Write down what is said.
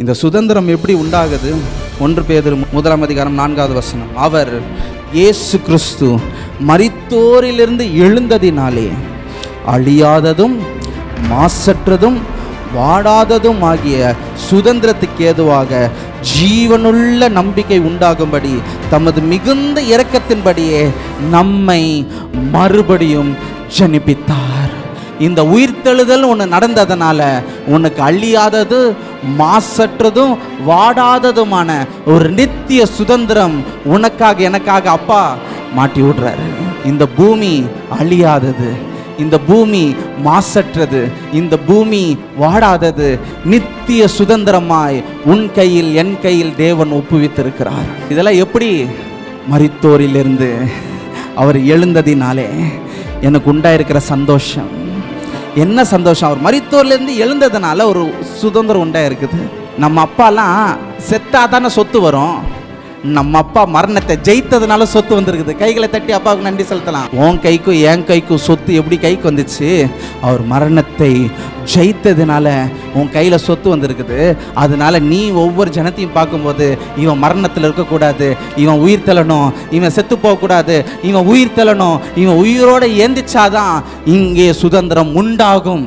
இந்த சுதந்திரம் எப்படி உண்டாகுது? 1 பேதுரு 1:4 அவர் இயேசு கிறிஸ்து மரித்தோரிலிருந்து எழுந்ததினாலே அழியாததும் மாசற்றதும் வாடாததும் ஆகிய சுதந்திரத்துக்கு ஏதுவாக ஜீவனுள்ள நம்பிக்கை உண்டாகும்படி தமது மிகுந்த இரக்கத்தின்படியே நம்மை மறுபடியும் ஜனிப்பித்தார். இந்த உயிர்த்தெழுதல் ஒன்று நடந்ததுனால உனக்கு அழியாதது மாசற்றதும் வாடாததுமான ஒரு நித்திய சுதந்திரம் உனக்காக எனக்காக அப்பா மாட்டி விடுறாரு. இந்த பூமி அழியாதது, இந்த பூமி மாசற்றது, இந்த பூமி வாடாதது, நித்திய சுதந்திரமாய் உன் கையில் என் கையில் தேவன் ஒப்புவித்திருக்கிறார். இதெல்லாம் எப்படி? மரித்தோரிலிருந்து அவர் எழுந்ததினாலே எனக்கு உண்டாயிருக்கிற சந்தோஷம். என்ன சந்தோஷம்? அவர் மரித்தோரிலிருந்து எழுந்ததுனால ஒரு சுதந்திரம் உண்டாயிருக்குது. நம்ம அப்பாலாம் செத்தா தானே சொத்து வரும். நம்ம அப்பா மரணத்தை ஜெயித்ததுனால சொத்து வந்திருக்குது. கைகளை தட்டி அப்பாவுக்கு நன்றி செலுத்தலாம். உன் கைக்கும் என் கைக்கும் சொத்து எப்படி கைக்கு வந்துச்சு? அவர் மரணத்தை ஜெயித்ததுனால உன் கையில் சொத்து வந்திருக்குது. அதனால நீ ஒவ்வொரு ஜனத்தையும் பார்க்கும்போது இவன் மரணத்தில் இருக்கக்கூடாது, இவன் உயிர் தள்ளணும், இவன் செத்து போகக்கூடாது, இவன் உயிர் தள்ளணும், இவன் உயிரோடு ஏந்திச்சாதான் இங்கே சுதந்திரம் உண்டாகும்.